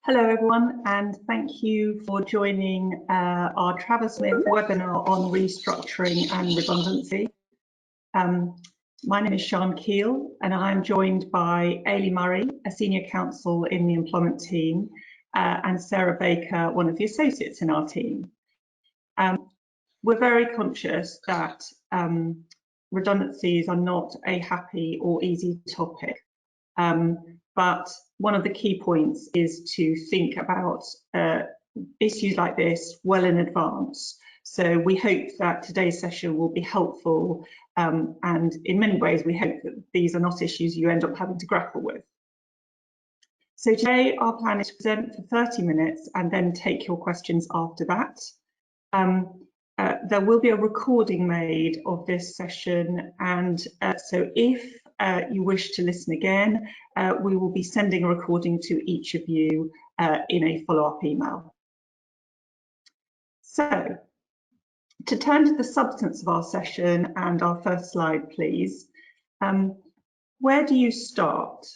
Hello everyone, and thank you for joining our Travers webinar on restructuring and redundancy. My name is Sian Keall and I'm joined by Ailie Murray, a senior counsel in the employment team, and Sarah Baker, one of the associates in our team. We're very conscious that redundancies are not a happy or easy topic, but one of the key points is to think about issues like this well in advance. So we hope that today's session will be helpful, and in many ways we hope that these are not issues you end up having to grapple with. So today our plan is to present for 30 minutes and then take your questions after that. There will be a recording made of this session, and so if you wish to listen again, we will be sending a recording to each of you in a follow-up email. So, to turn to the substance of our session and our first slide, please. Where do you start?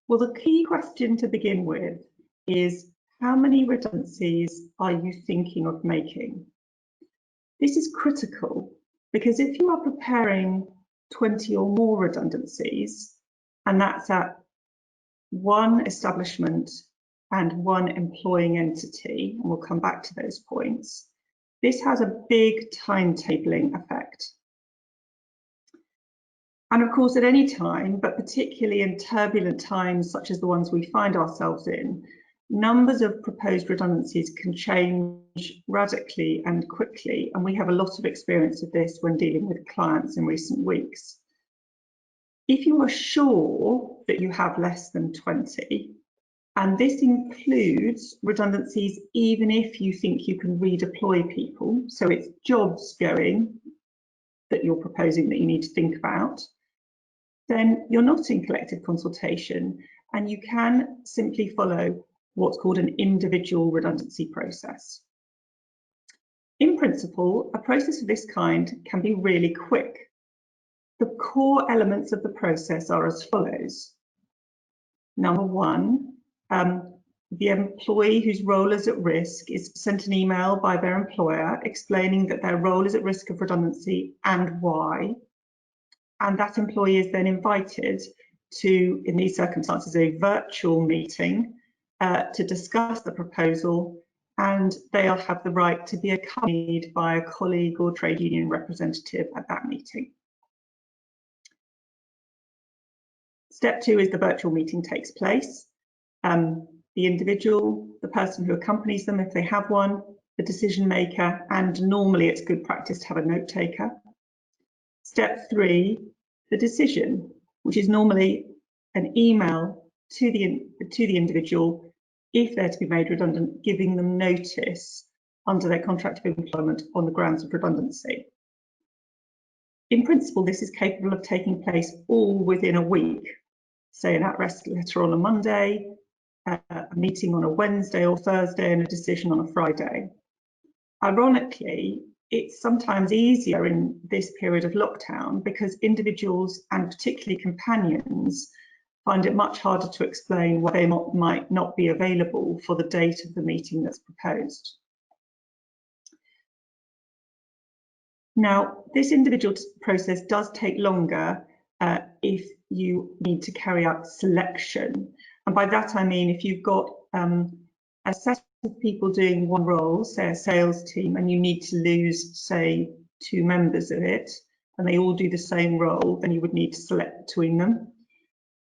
Well, the key question to begin with is, how many redundancies are you thinking of making? This is critical because if you are preparing 20 or more redundancies, and that's at one establishment and one employing entity, and we'll come back to those points, this has a big timetabling effect. And of course, at any time, but particularly in turbulent times such as the ones we find ourselves in, numbers of proposed redundancies can change radically and quickly, and we have a lot of experience of this when dealing with clients in recent weeks. If you are sure that you have less than 20, and this includes redundancies even if you think you can redeploy people, so it's jobs going that you're proposing that you need to think about, then you're not in collective consultation and you can simply follow what's called an individual redundancy process. In principle, a process of this kind can be really quick. The core elements of the process are as follows. Number one, the employee whose role is at risk is sent an email by their employer explaining that their role is at risk of redundancy and why. And that employee is then invited to, in these circumstances, a virtual meeting to discuss the proposal, and they'll have the right to be accompanied by a colleague or trade union representative at that meeting. Step two is the virtual meeting takes place. The individual, the person who accompanies them if they have one, the decision maker, and normally it's good practice to have a note taker. Step three, the decision, which is normally an email to the individual if they're to be made redundant, giving them notice under their contract of employment on the grounds of redundancy. In principle, this is capable of taking place all within a week, say an at-rest letter on a Monday, a meeting on a Wednesday or Thursday, and a decision on a Friday. Ironically, it's sometimes easier in this period of lockdown because individuals and particularly companions find it much harder to explain why they might not be available for the date of the meeting that's proposed. Now, this individual process does take longer if you need to carry out selection. And by that I mean if you've got a set of people doing one role, say a sales team, and you need to lose, say, 2 members of it, and they all do the same role, then you would need to select between them.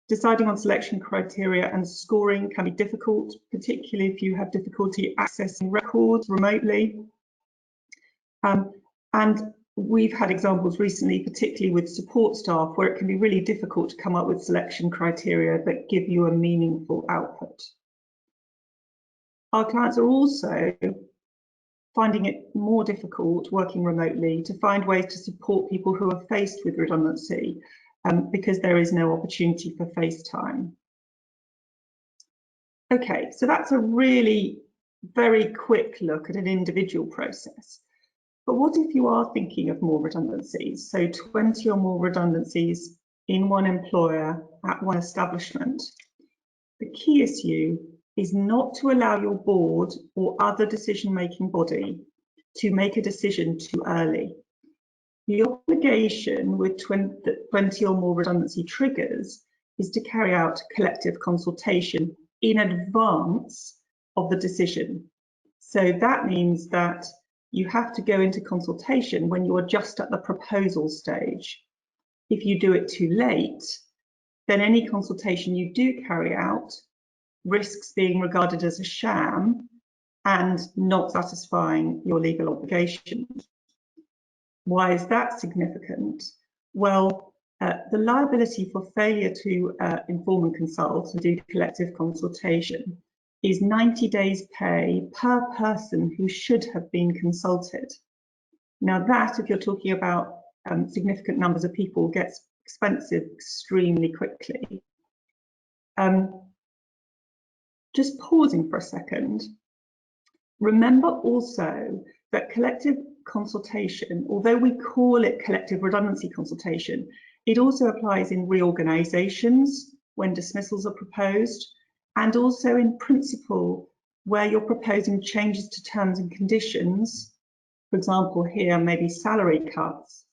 Deciding on selection criteria and scoring can be difficult, particularly if you have difficulty accessing records remotely. And we've had examples recently, particularly with support staff, where it can be really difficult to come up with selection criteria that give you a meaningful output. Our clients are also finding it more difficult working remotely to find ways to support people who are faced with redundancy because there is no opportunity for FaceTime. Okay, so that's a really very quick look at an individual process. But what if you are thinking of more redundancies? So 20 or more redundancies in one employer at one establishment. The key issue is not to allow your board or other decision-making body to make a decision too early. The obligation with 20 or more redundancy triggers is to carry out collective consultation in advance of the decision. So that means that you have to go into consultation when you're just at the proposal stage. If you do it too late, then any consultation you do carry out risks being regarded as a sham and not satisfying your legal obligations. Why is that significant? Well, the liability for failure to inform and consult and do collective consultation is 90 days pay per person who should have been consulted. Now that, if you're talking about significant numbers of people, gets expensive extremely quickly. Just pausing for a second, remember also that collective consultation, although we call it collective redundancy consultation, it also applies in reorganisations when dismissals are proposed, and also in principle where you're proposing changes to terms and conditions. For example, here maybe salary cuts.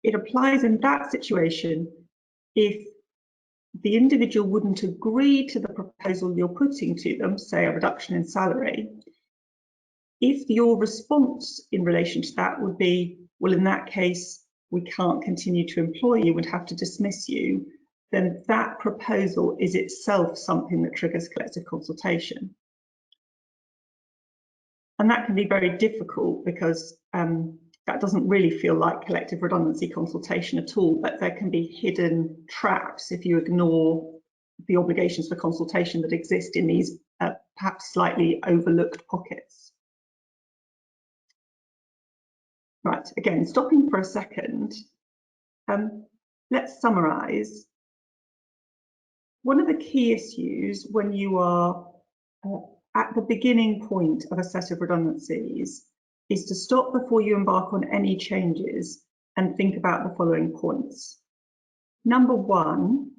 It applies in that situation if the individual wouldn't agree to the proposal you're putting to them, say a reduction in salary. If your response in relation to that would be, well, in that case, we can't continue to employ you, we'd have to dismiss you, then that proposal is itself something that triggers collective consultation. And that can be very difficult because that doesn't really feel like collective redundancy consultation at all, but there can be hidden traps if you ignore the obligations for consultation that exist in these perhaps slightly overlooked pockets. Right, again, stopping for a second, let's summarise. One of the key issues when you are at the beginning point of a set of redundancies is to stop before you embark on any changes and think about the following points. Number one,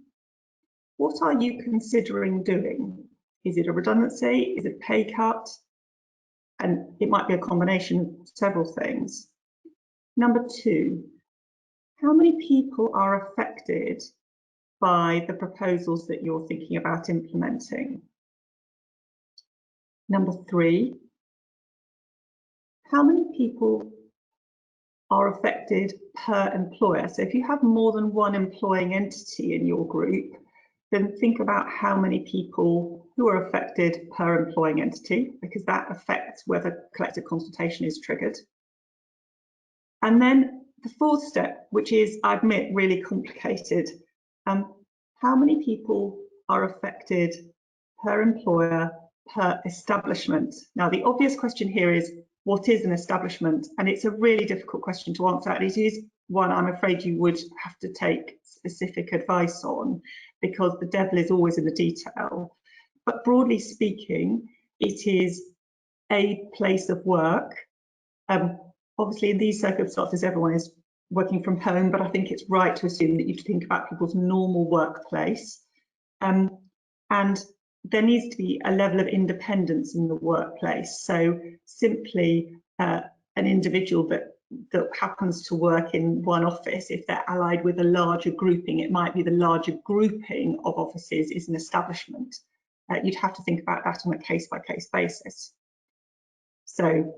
what are you considering doing? Is it a redundancy? Is it a pay cut? And it might be a combination of several things. Number two, how many people are affected by the proposals that you're thinking about implementing? Number three, how many people are affected per employer? So if you have more than one employing entity in your group, then think about how many people who are affected per employing entity, because that affects whether collective consultation is triggered. And then the fourth step, which is, I admit, really complicated. How many people are affected per employer, per establishment? Now, the obvious question here is, what is an establishment? And it's a really difficult question to answer. And it is one I'm afraid you would have to take specific advice on, because the devil is always in the detail. But broadly speaking, it is a place of work. Obviously, in these circumstances, everyone is working from home, but I think it's right to assume that you think about people's normal workplace. And there needs to be a level of independence in the workplace. So simply an individual that happens to work in one office, if they're allied with a larger grouping, it might be the larger grouping of offices is an establishment. You'd have to think about that on a case-by-case basis. So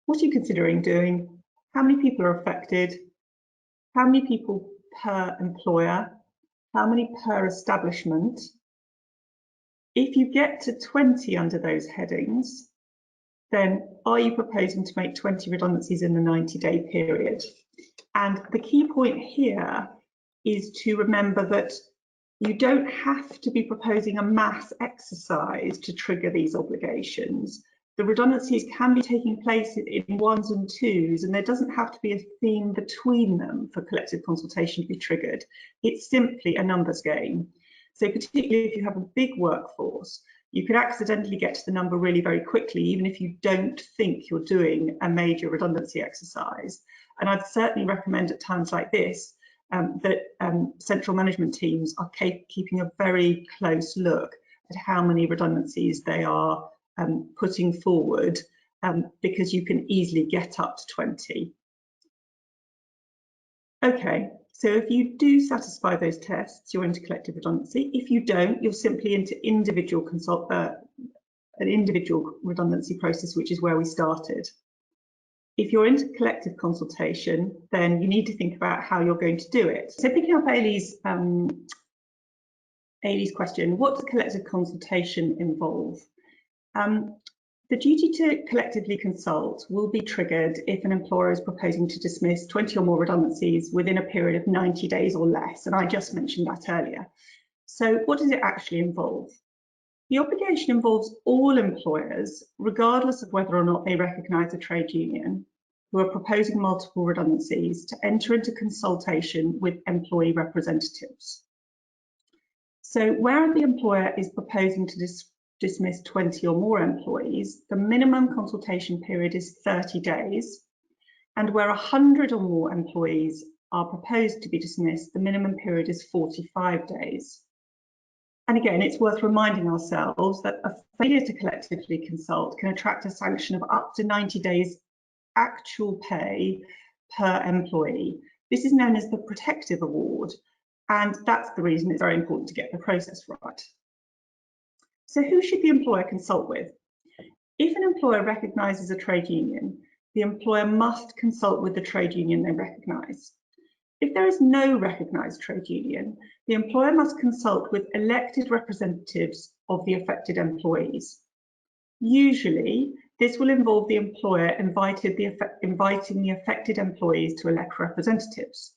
what are you considering doing? How many people are affected? How many people per employer? How many per establishment? If you get to 20 under those headings, then are you proposing to make 20 redundancies in the 90-day period? And the key point here is to remember that you don't have to be proposing a mass exercise to trigger these obligations. The redundancies can be taking place in ones and twos, and there doesn't have to be a theme between them for collective consultation to be triggered. It's simply a numbers game. So particularly if you have a big workforce, you could accidentally get to the number really very quickly, even if you don't think you're doing a major redundancy exercise. And I'd certainly recommend at times like this that central management teams are keeping a very close look how many redundancies they are putting forward, because you can easily get up to 20. Okay, so if you do satisfy those tests, you're into collective redundancy. If you don't, you're simply into an individual redundancy process, which is where we started. If you're into collective consultation, then you need to think about how you're going to do it. So picking up Ailie's question, what does collective consultation involve? The duty to collectively consult will be triggered if an employer is proposing to dismiss 20 or more redundancies within a period of 90 days or less, and I just mentioned that earlier. So what does it actually involve? The obligation involves all employers, regardless of whether or not they recognise a trade union, who are proposing multiple redundancies, to enter into consultation with employee representatives. So where the employer is proposing to dismiss 20 or more employees, the minimum consultation period is 30 days, and where 100 or more employees are proposed to be dismissed, the minimum period is 45 days. And again, it's worth reminding ourselves that a failure to collectively consult can attract a sanction of up to 90 days actual pay per employee. This is known as the protective award, and that's the reason it's very important to get the process right. So who should the employer consult with? If an employer recognises a trade union, the employer must consult with the trade union they recognise. If there is no recognised trade union, the employer must consult with elected representatives of the affected employees. Usually, this will involve the employer inviting the affected employees to elect representatives.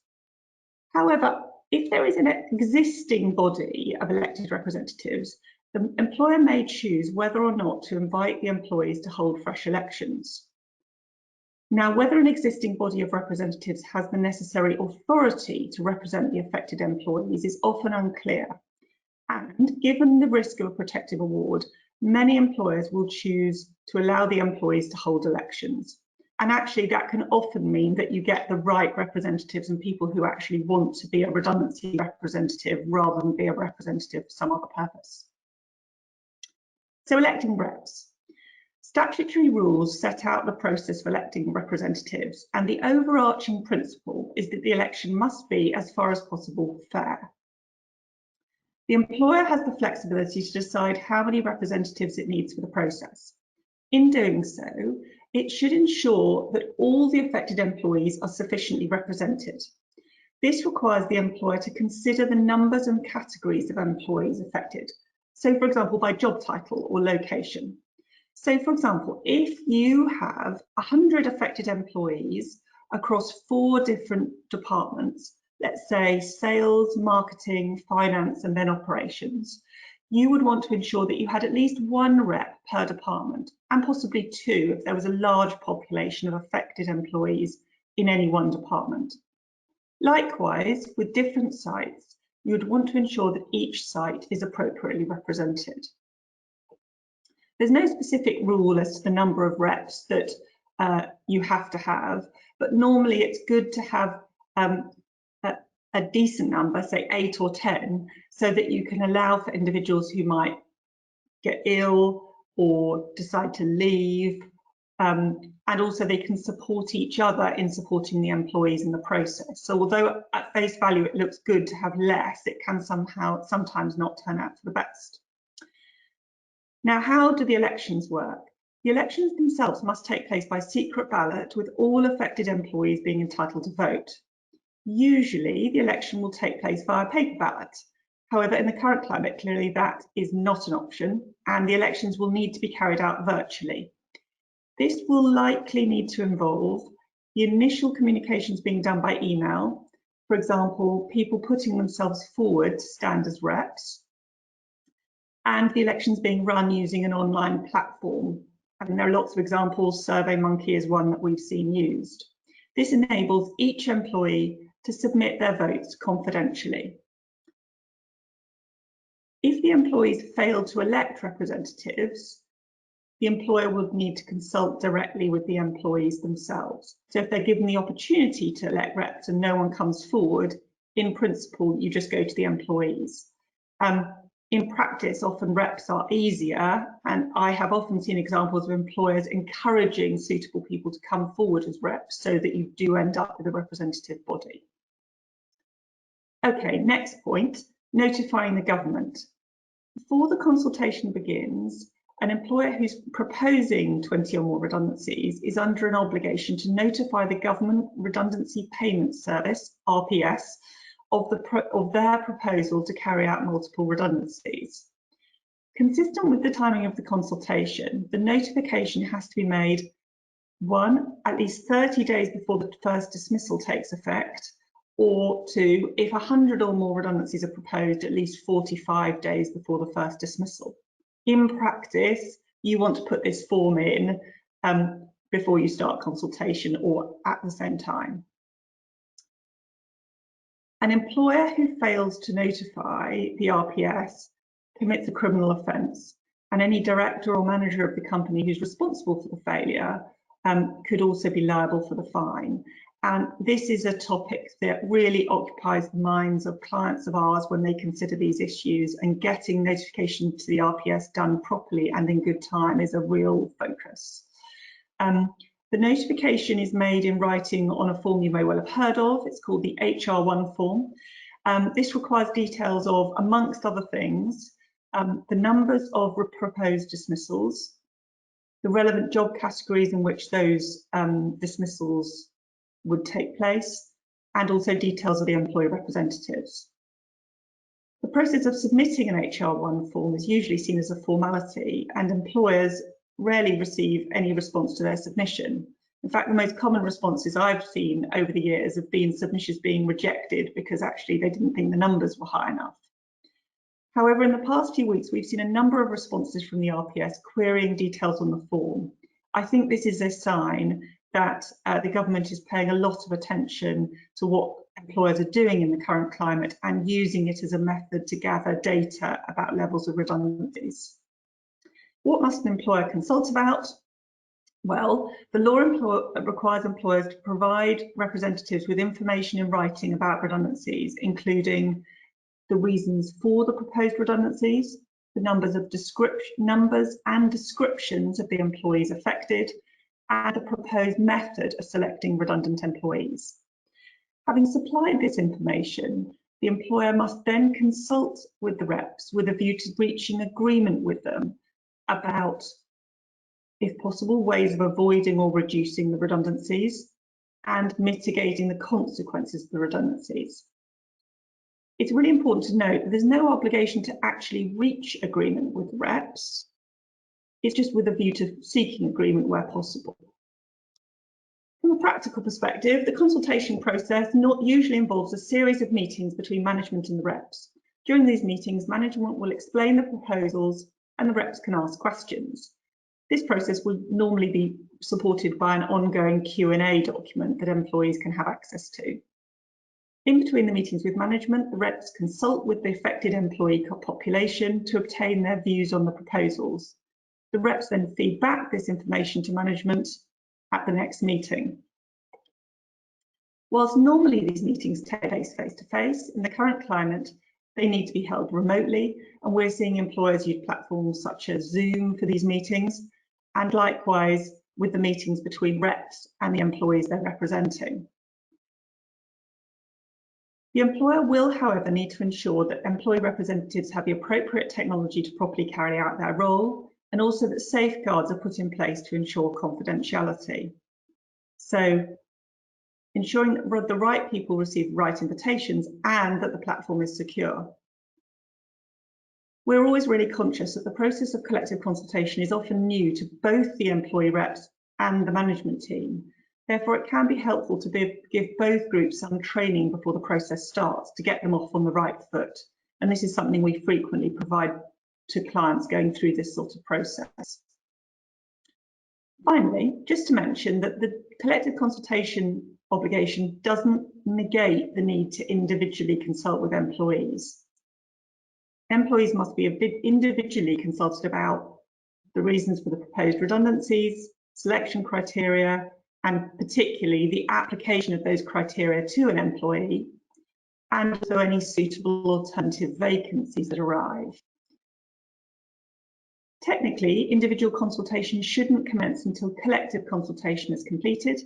However, if there is an existing body of elected representatives, the employer may choose whether or not to invite the employees to hold fresh elections. Now, whether an existing body of representatives has the necessary authority to represent the affected employees is often unclear. And given the risk of a protective award, many employers will choose to allow the employees to hold elections. And actually, that can often mean that you get the right representatives and people who actually want to be a redundancy representative rather than be a representative for some other purpose. So electing reps. Statutory rules set out the process for electing representatives, and the overarching principle is that the election must be, as far as possible, fair. The employer has the flexibility to decide how many representatives it needs for the process. In doing so, it should ensure that all the affected employees are sufficiently represented. This requires the employer to consider the numbers and categories of employees affected. So, for example, by job title or location. So, for example, if you have 100 affected employees across 4 different departments, let's say sales, marketing, finance, and then operations, you would want to ensure that you had at least 1 rep per department, and possibly 2 if there was a large population of affected employees in any one department. Likewise, with different sites, you would want to ensure that each site is appropriately represented. There's no specific rule as to the number of reps that you have to have, but normally it's good to have a decent number, say 8 or 10, so that you can allow for individuals who might get ill or decide to leave, and also they can support each other in supporting the employees in the process. So although at face value it looks good to have less, it can sometimes not turn out for the best. Now, how do the elections work? The elections themselves must take place by secret ballot, with all affected employees being entitled to vote. Usually, the election will take place via paper ballot. However, in the current climate, clearly that is not an option, and the elections will need to be carried out virtually. This will likely need to involve the initial communications being done by email, for example, people putting themselves forward to stand as reps, and the elections being run using an online platform. And there are lots of examples. SurveyMonkey is one that we've seen used. This enables each employee to submit their votes confidentially. If the employees fail to elect representatives, the employer would need to consult directly with the employees themselves. So if they're given the opportunity to elect reps and no one comes forward, in principle, you just go to the employees. In practice, often reps are easier, and I have often seen examples of employers encouraging suitable people to come forward as reps so that you do end up with a representative body. Okay, next point, notifying the government. Before the consultation begins, an employer who's proposing 20 or more redundancies is under an obligation to notify the Government Redundancy Payment Service, RPS, of their proposal to carry out multiple redundancies. Consistent with the timing of the consultation, the notification has to be made, 1, at least 30 days before the first dismissal takes effect, or 2, if 100 or more redundancies are proposed, at least 45 days before the first dismissal. In practice, you want to put this form in before you start consultation or at the same time. An employer who fails to notify the RPS commits a criminal offence, and any director or manager of the company who's responsible for the failure could also be liable for the fine. And this is a topic that really occupies the minds of clients of ours when they consider these issues, and getting notification to the RPS done properly and in good time is a real focus. The notification is made in writing on a form you may well have heard of. It's called the HR1 form. This requires details of, amongst other things, the numbers of proposed dismissals, the relevant job categories in which those dismissals would take place, and also details of the employee representatives. The process of submitting an HR1 form is usually seen as a formality, and employers rarely receive any response to their submission. In fact, the most common responses I've seen over the years have been submissions being rejected because actually they didn't think the numbers were high enough. However, in the past few weeks, we've seen a number of responses from the RPS querying details on the form. I think this is a sign that the government is paying a lot of attention to what employers are doing in the current climate and using it as a method to gather data about levels of redundancies. What must an employer consult about? Well, the law requires employers to provide representatives with information in writing about redundancies, including the reasons for the proposed redundancies, the numbers and descriptions of the employees affected, and a proposed method of selecting redundant employees. Having supplied this information, the employer must then consult with the reps with a view to reaching agreement with them about, if possible, ways of avoiding or reducing the redundancies and mitigating the consequences of the redundancies. It's really important to note that there's no obligation to actually reach agreement with the reps. It's just with a view to seeking agreement where possible. From a practical perspective, the consultation process usually involves a series of meetings between management and the reps. During these meetings, management will explain the proposals and the reps can ask questions. This process will normally be supported by an ongoing Q&A document that employees can have access to. In between the meetings with management, the reps consult with the affected employee population to obtain their views on the proposals. The reps then feed back this information to management at the next meeting. Whilst normally these meetings take place face-to-face, in the current climate, they need to be held remotely, and we're seeing employers use platforms such as Zoom for these meetings, and likewise with the meetings between reps and the employees they're representing. The employer will, however, need to ensure that employee representatives have the appropriate technology to properly carry out their role, and also that safeguards are put in place to ensure confidentiality. So, ensuring that the right people receive the right invitations and that the platform is secure. We're always really conscious that the process of collective consultation is often new to both the employee reps and the management team. Therefore, it can be helpful to give both groups some training before the process starts to get them off on the right foot. And this is something we frequently provide to clients going through this sort of process. Finally, just to mention that the collective consultation obligation doesn't negate the need to individually consult with employees. Employees must be individually consulted about the reasons for the proposed redundancies, selection criteria, and particularly the application of those criteria to an employee, and also any suitable alternative vacancies that arise. Technically, individual consultation shouldn't commence until collective consultation is completed,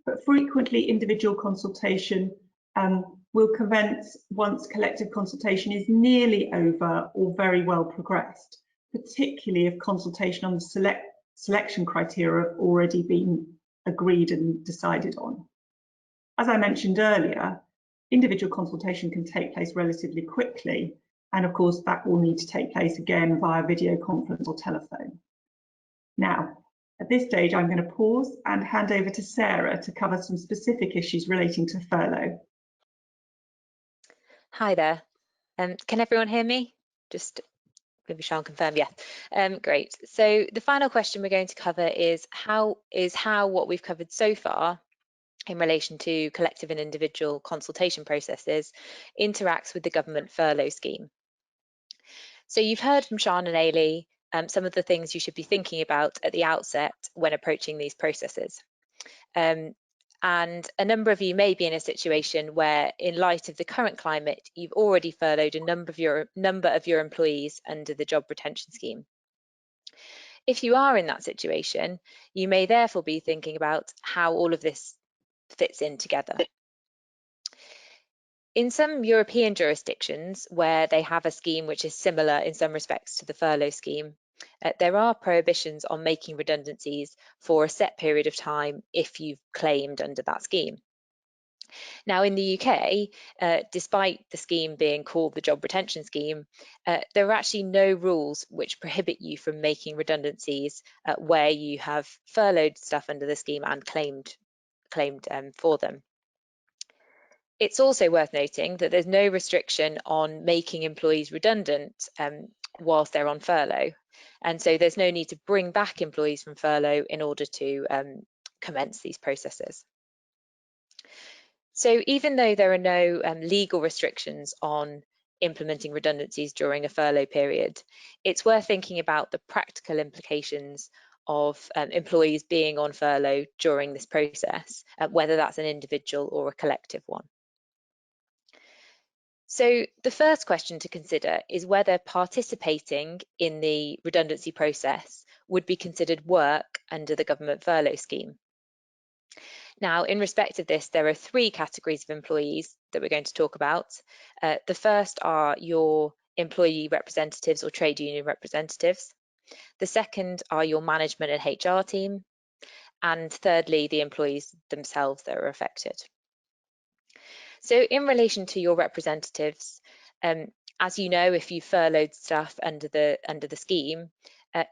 but frequently individual consultation will commence once collective consultation is nearly over or very well progressed, particularly if consultation on the selection criteria have already been agreed and decided on. As I mentioned earlier, individual consultation can take place relatively quickly, and of course that will need to take place again via video conference or telephone. Now, at this stage, I'm going to pause and hand over to Sarah to cover some specific issues relating to furlough. Hi there. Can everyone hear me? Just maybe Sian confirm, yeah. Great. So the final question we're going to cover is how what we've covered so far in relation to collective and individual consultation processes interacts with the government furlough scheme. So you've heard from Sian and Ailie some of the things you should be thinking about at the outset when approaching these processes. And a number of you may be in a situation where, in light of the current climate, you've already furloughed a number of your employees under the job retention scheme. If you are in that situation, you may therefore be thinking about how all of this fits in together. In some European jurisdictions where they have a scheme which is similar in some respects to the furlough scheme, there are prohibitions on making redundancies for a set period of time if you've claimed under that scheme. Now, in the UK, despite the scheme being called the job retention scheme, there are actually no rules which prohibit you from making redundancies where you have furloughed staff under the scheme and claimed for them. It's also worth noting that there's no restriction on making employees redundant whilst they're on furlough. And so there's no need to bring back employees from furlough in order to commence these processes. So even though there are no legal restrictions on implementing redundancies during a furlough period, it's worth thinking about the practical implications of employees being on furlough during this process, whether that's an individual or a collective one. So the first question to consider is whether participating in the redundancy process would be considered work under the government furlough scheme. Now, in respect of this, there are three categories of employees that we're going to talk about. The first are your employee representatives or trade union representatives. The second are your management and HR team. And thirdly, the employees themselves that are affected. So in relation to your representatives, as you know, if you furloughed staff under the scheme,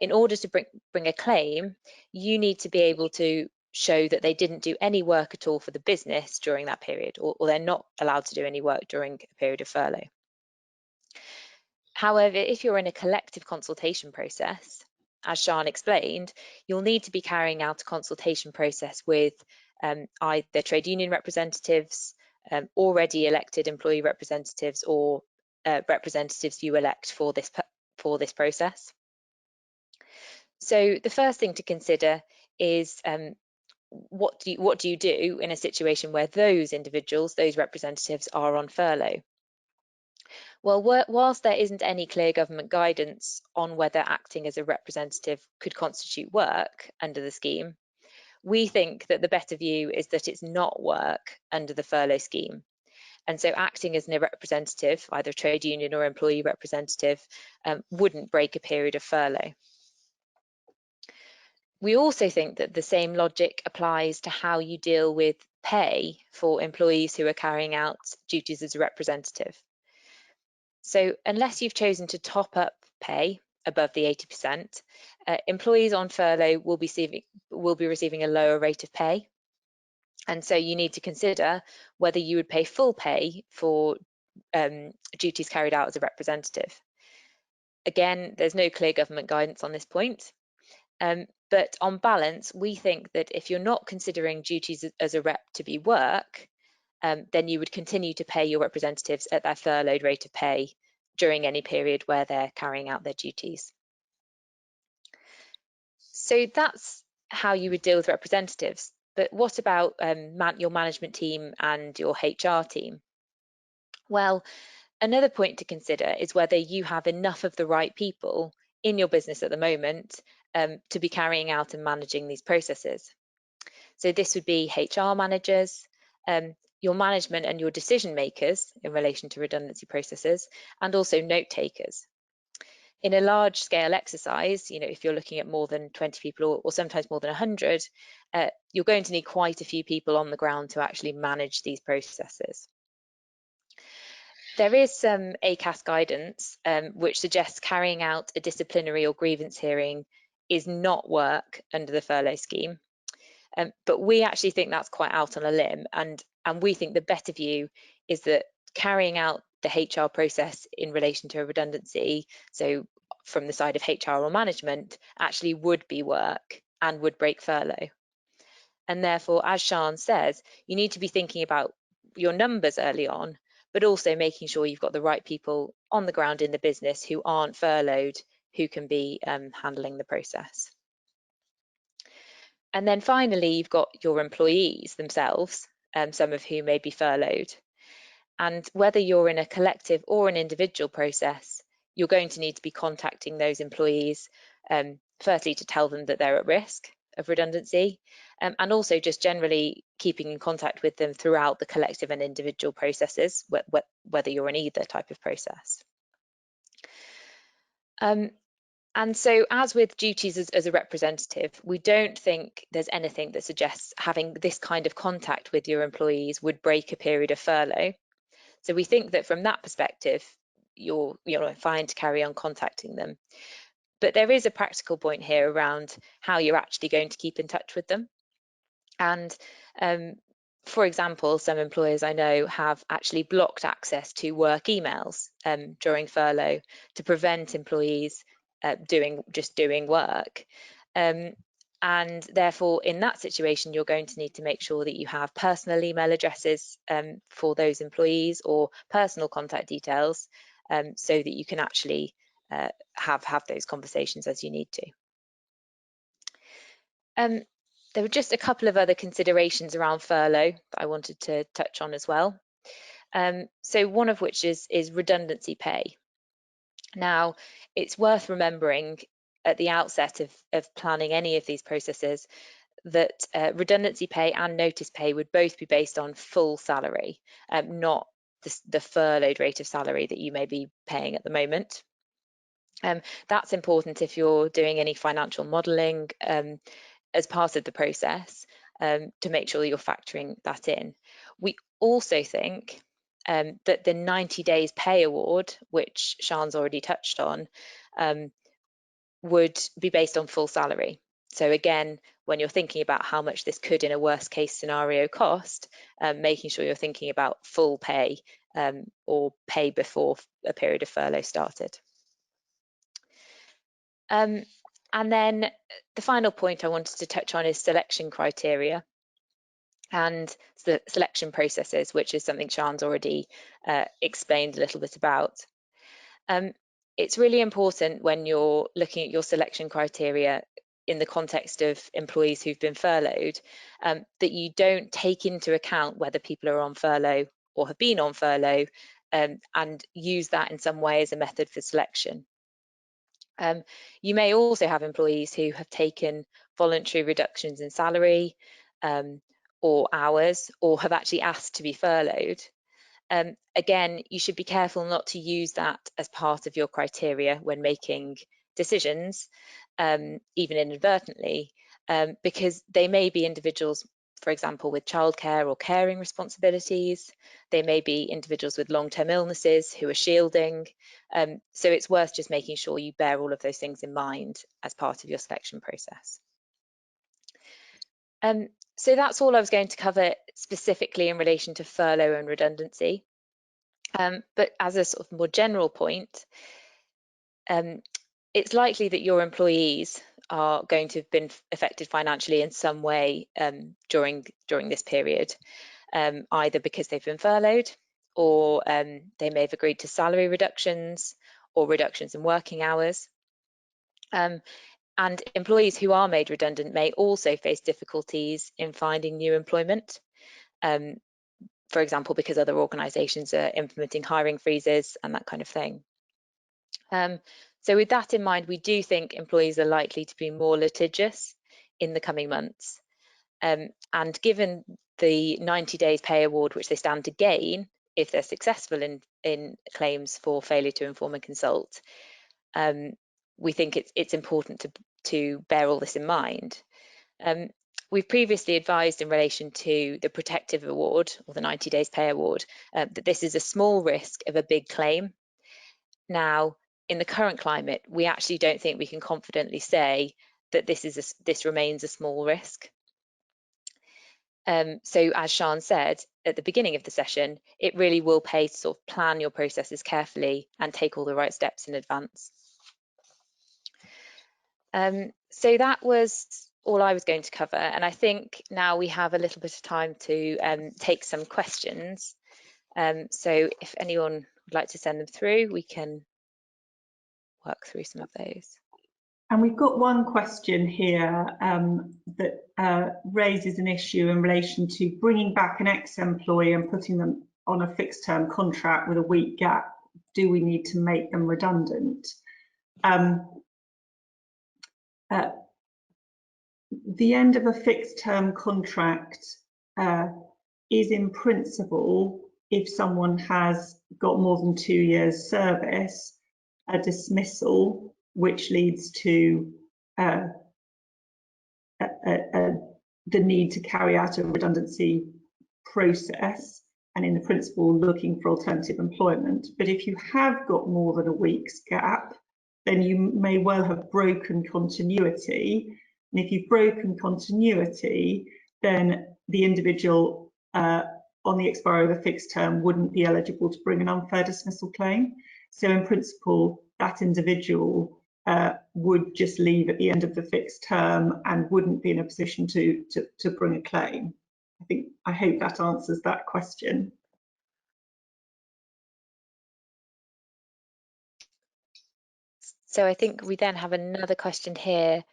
in order to bring a claim, you need to be able to show that they didn't do any work at all for the business during that period, or they're not allowed to do any work during a period of furlough. However, if you're in a collective consultation process, as Sian explained, you'll need to be carrying out a consultation process with either trade union representatives, already elected employee representatives, or representatives you elect for this process. So the first thing to consider is what do you do in a situation where those individuals, those representatives, are on furlough? Well, whilst there isn't any clear government guidance on whether acting as a representative could constitute work under the scheme, we think that the better view is that it's not work under the furlough scheme. And so acting as a representative, either trade union or employee representative, wouldn't break a period of furlough. We also think that the same logic applies to how you deal with pay for employees who are carrying out duties as a representative. So unless you've chosen to top up pay above the 80%, employees on furlough will be receiving a lower rate of pay. And so you need to consider whether you would pay full pay for duties carried out as a representative. Again, there's no clear government guidance on this point. But on balance, we think that if you're not considering duties as a rep to be work, then you would continue to pay your representatives at their furloughed rate of pay during any period where they're carrying out their duties. So that's how you would deal with representatives. But what about your management team and your HR team? Well, another point to consider is whether you have enough of the right people in your business at the moment to be carrying out and managing these processes. So this would be HR managers, your management and your decision makers in relation to redundancy processes, and also note takers. In a large scale exercise, if you're looking at more than 20 people or sometimes more than 100, you're going to need quite a few people on the ground to actually manage these processes. There is some ACAS guidance which suggests carrying out a disciplinary or grievance hearing is not work under the furlough scheme. But we actually think that's quite out on a limb, and we think the better view is that carrying out the HR process in relation to a redundancy, so from the side of HR or management, actually would be work and would break furlough. And therefore, as Sian says, you need to be thinking about your numbers early on, but also making sure you've got the right people on the ground in the business who aren't furloughed, who can be handling the process. And then finally, you've got your employees themselves, some of whom may be furloughed. And whether you're in a collective or an individual process, you're going to need to be contacting those employees, firstly to tell them that they're at risk of redundancy, and also just generally keeping in contact with them throughout the collective and individual processes, whether you're in either type of process. And so, as with duties as a representative, we don't think there's anything that suggests having this kind of contact with your employees would break a period of furlough. So we think that from that perspective, you're fine to carry on contacting them. But there is a practical point here around how you're actually going to keep in touch with them. And for example, some employers I know have actually blocked access to work emails during furlough to prevent employees doing work. And therefore, in that situation, you're going to need to make sure that you have personal email addresses for those employees or personal contact details so that you can actually have those conversations as you need to. There were just a couple of other considerations around furlough that I wanted to touch on as well. So one of which is redundancy pay. Now, it's worth remembering at the outset of planning any of these processes that redundancy pay and notice pay would both be based on full salary, not the furloughed rate of salary that you may be paying at the moment. That's important if you're doing any financial modelling as part of the process to make sure you're factoring that in. We also think that the 90 days pay award, which Sian's already touched on, would be based on full salary. So again, when you're thinking about how much this could in a worst case scenario cost, making sure you're thinking about full pay or pay before a period of furlough started. And then the final point I wanted to touch on is selection criteria and the selection processes, which is something Sian's already explained a little bit about. It's really important when you're looking at your selection criteria in the context of employees who've been furloughed, that you don't take into account whether people are on furlough or have been on furlough and use that in some way as a method for selection. You may also have employees who have taken voluntary reductions in salary or hours, or have actually asked to be furloughed. Again, you should be careful not to use that as part of your criteria when making decisions, even inadvertently, because they may be individuals, for example, with childcare or caring responsibilities. They may be individuals with long-term illnesses who are shielding. So it's worth just making sure you bear all of those things in mind as part of your selection process. So that's all I was going to cover specifically in relation to furlough and redundancy. But as a sort of more general point, it's likely that your employees are going to have been affected financially in some way during this period, either because they've been furloughed or they may have agreed to salary reductions or reductions in working hours. And employees who are made redundant may also face difficulties in finding new employment, for example, because other organisations are implementing hiring freezes and that kind of thing. So with that in mind, we do think employees are likely to be more litigious in the coming months. And given the 90 days pay award, which they stand to gain if they're successful in claims for failure to inform and consult, we think it's important to bear all this in mind. We've previously advised in relation to the protective award or the 90 days pay award that this is a small risk of a big claim. Now, in the current climate, we actually don't think we can confidently say that this remains a small risk. So as Sian said at the beginning of the session, it really will pay to sort of plan your processes carefully and take all the right steps in advance. So that was all I was going to cover, and I think now we have a little bit of time to take some questions. So if anyone would like to send them through, we can work through some of those. And we've got one question here that raises an issue in relation to bringing back an ex-employee and putting them on a fixed-term contract with a week gap. Do we need to make them redundant? The end of a fixed-term contract is in principle, if someone has got more than 2 years service, a dismissal, which leads to the need to carry out a redundancy process, and in the principle looking for alternative employment. But if you have got more than a week's gap, then you may well have broken continuity. And if you've broken continuity, then the individual on the expiry of the fixed term wouldn't be eligible to bring an unfair dismissal claim. So in principle, that individual would just leave at the end of the fixed term and wouldn't be in a position to bring a claim. I hope that answers that question. So I think we then have another question here.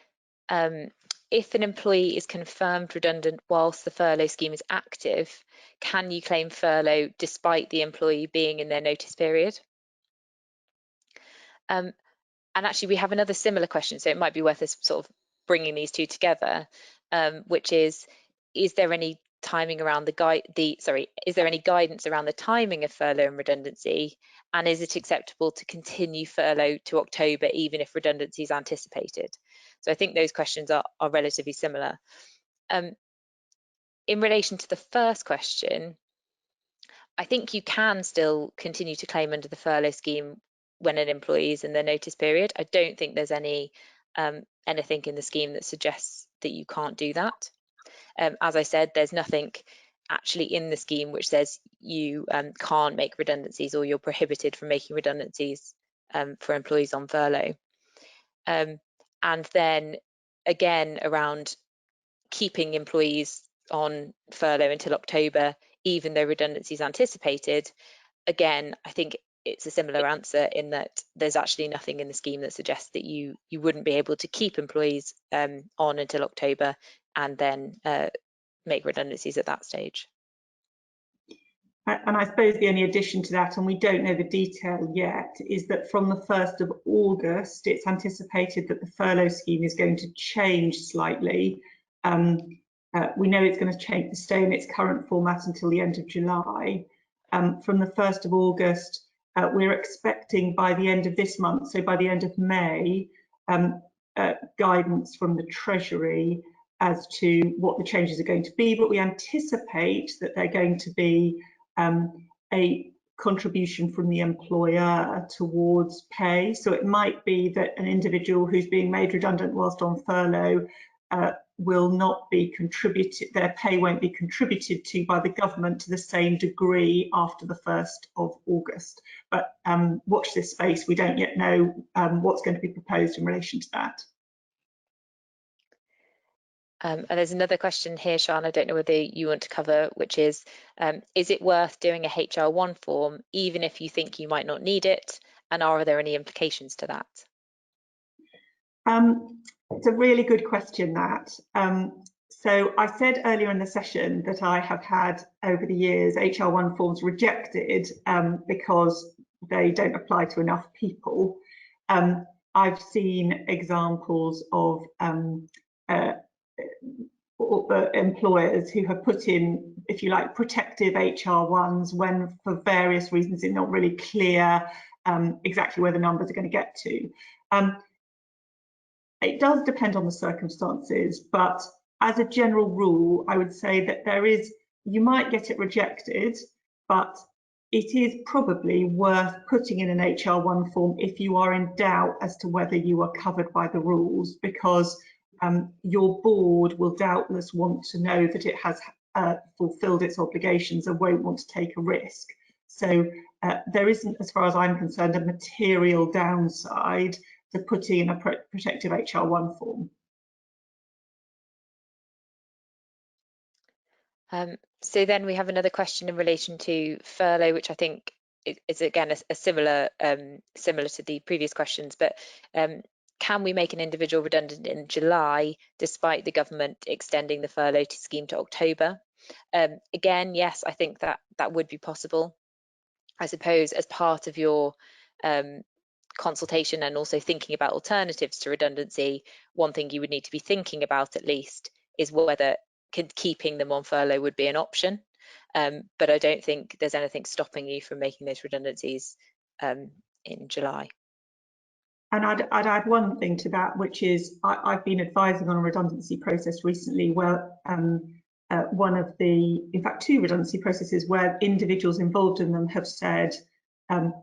If an employee is confirmed redundant whilst the furlough scheme is active, can you claim furlough despite the employee being in their notice period? And actually we have another similar question, so it might be worth us sort of bringing these two together, which is there any timing around is there any guidance around the timing of furlough and redundancy, and is it acceptable to continue furlough to October even if redundancy is anticipated? So I think those questions are relatively similar. In relation to the first question, I think you can still continue to claim under the furlough scheme when an employee is in their notice period. I don't think there's anything in the scheme that suggests that you can't do that. As I said, there's nothing actually in the scheme which says you can't make redundancies or you're prohibited from making redundancies for employees on furlough. And then again, around keeping employees on furlough until October, even though redundancy is anticipated, again, I think it's a similar answer in that there's actually nothing in the scheme that suggests that you wouldn't be able to keep employees on until October and then make redundancies at that stage. And I suppose the only addition to that, and we don't know the detail yet, is that from the 1st of August, it's anticipated that the furlough scheme is going to change slightly. We know it's going to stay in its current format until the end of July. From the 1st of August, we're expecting by the end of this month, so by the end of May, guidance from the Treasury as to what the changes are going to be, but we anticipate that they're going to be a contribution from the employer towards pay. So it might be that an individual who's being made redundant whilst on furlough will not be contributed, their pay won't be contributed to by the government to the same degree after the 1st of August. But watch this space, we don't yet know what's going to be proposed in relation to that. And there's another question here, Sian, I don't know whether you want to cover, which is it worth doing a HR1 form even if you think you might not need it, and are there any implications to that? It's a really good question, that. So I said earlier in the session that I have had over the years HR1 forms rejected because they don't apply to enough people. I've seen examples of employers who have put in, if you like, protective HR1s when for various reasons it's not really clear exactly where the numbers are going to get to. It does depend on the circumstances, but as a general rule, I would say that you might get it rejected, but it is probably worth putting in an HR1 form if you are in doubt as to whether you are covered by the rules, because your board will doubtless want to know that it has fulfilled its obligations and won't want to take a risk. So there isn't, as far as I'm concerned, a material downside to putting in a protective HR1 form. So then we have another question in relation to furlough, which I think is again a similar to the previous questions, but can we make an individual redundant in July despite the government extending the furlough scheme to October? Again, yes, I think that would be possible. I suppose as part of your consultation and also thinking about alternatives to redundancy, one thing you would need to be thinking about at least is whether keeping them on furlough would be an option. But I don't think there's anything stopping you from making those redundancies in July. And I'd add one thing to that, which is I've been advising on a redundancy process recently where in fact, two redundancy processes where individuals involved in them have said,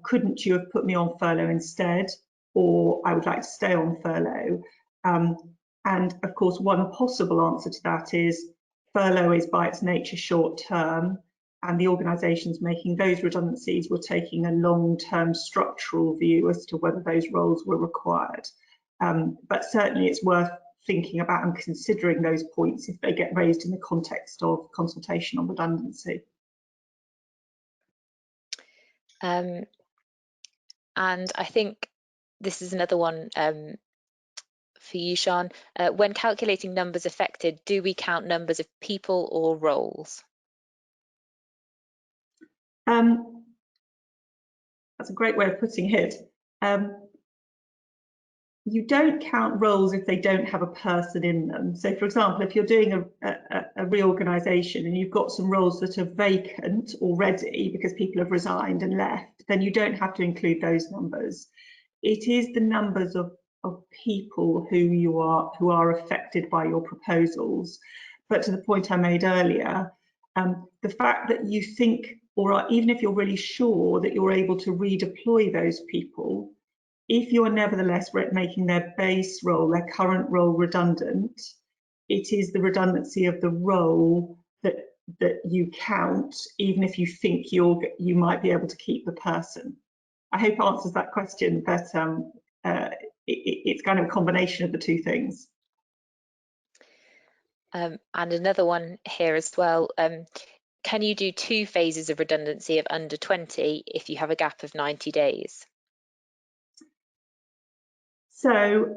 couldn't you have put me on furlough instead? Or I would like to stay on furlough. And of course, one possible answer to that is furlough is by its nature short term, and the organisations making those redundancies were taking a long-term structural view as to whether those roles were required. But certainly it's worth thinking about and considering those points if they get raised in the context of consultation on redundancy. And I think this is another one for you, Sian. When calculating numbers affected, do we count numbers of people or roles? That's a great way of putting it. You don't count roles if they don't have a person in them. So for example, if you're doing a reorganisation and you've got some roles that are vacant already because people have resigned and left, then you don't have to include those numbers. It is the numbers of people who are affected by your proposals. But to the point I made earlier, the fact that you think, or even if you're really sure that you're able to redeploy those people, if you are nevertheless making their base role, their current role redundant, it is the redundancy of the role that you count, even if you think you might be able to keep the person. I hope it answers that question, but it's kind of a combination of the two things. And another one here as well. Can you do 2 phases of redundancy of under 20 if you have a gap of 90 days? So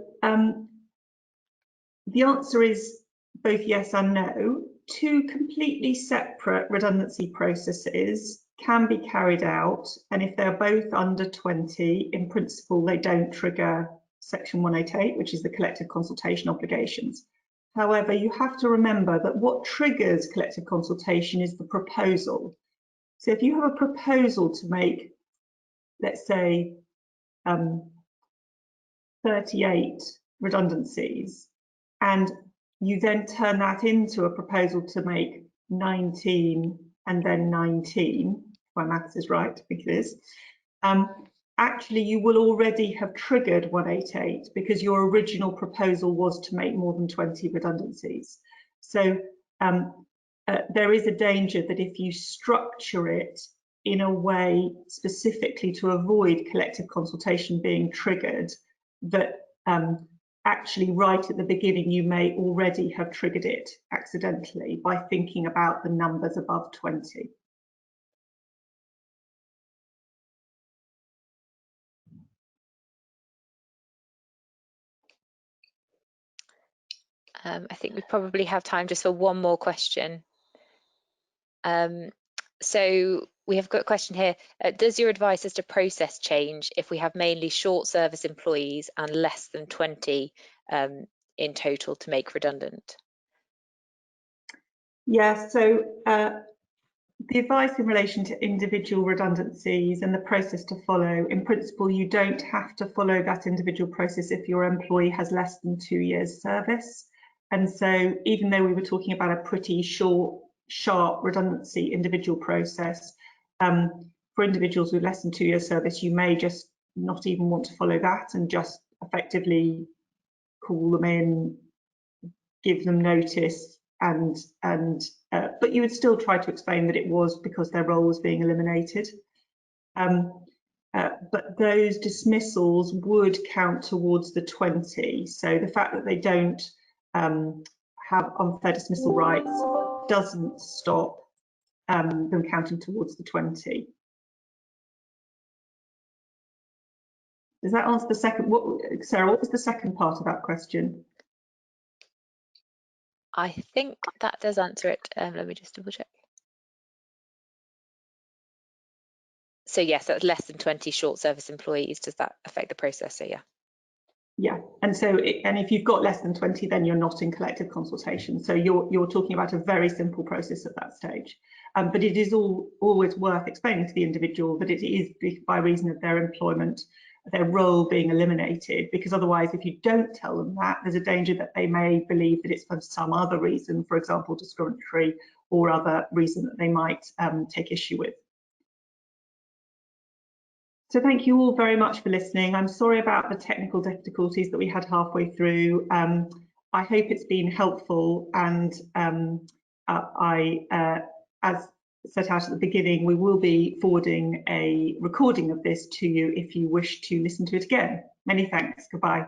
the answer is both yes and no. 2 completely separate redundancy processes can be carried out, and if they're both under 20, in principle, they don't trigger Section 188, which is the collective consultation obligations. However, you have to remember that what triggers collective consultation is the proposal. So if you have a proposal to make, let's say, 38 redundancies, and you then turn that into a proposal to make 19 and then 19, if my maths is right, I think it is, actually you will already have triggered 188 because your original proposal was to make more than 20 redundancies. So there is a danger that if you structure it in a way specifically to avoid collective consultation being triggered, that actually right at the beginning you may already have triggered it accidentally by thinking about the numbers above 20. I think we probably have time just for one more question. So We have got a question here. Does your advice as to process change if we have mainly short service employees and less than 20 in total to make redundant? Yeah, so the advice in relation to individual redundancies and the process to follow, in principle, you don't have to follow that individual process if your employee has less than 2 years service. And so even though we were talking about a pretty short, sharp redundancy individual process, for individuals with less than 2 years service, you may just not even want to follow that and just effectively call them in, give them notice, but you would still try to explain that it was because their role was being eliminated. But those dismissals would count towards the 20. So the fact that they don't have unfair dismissal rights doesn't stop them counting towards the 20. Does that answer the second? Sarah, what was the second part of that question? I think that does answer it. Let me just double check. So yes, that's less than 20 short service employees. Does that affect the process? So yeah. Yeah, and so and if you've got less than 20, then you're not in collective consultation. So you're talking about a very simple process at that stage. But it is always worth explaining to the individual that it is by reason of their employment, their role being eliminated, because otherwise, if you don't tell them that, there's a danger that they may believe that it's for some other reason, for example, discriminatory or other reason that they might take issue with. So thank you all very much for listening. I'm sorry about the technical difficulties that we had halfway through. I hope it's been helpful, and as set out at the beginning, we will be forwarding a recording of this to you if you wish to listen to it again. Many thanks. Goodbye.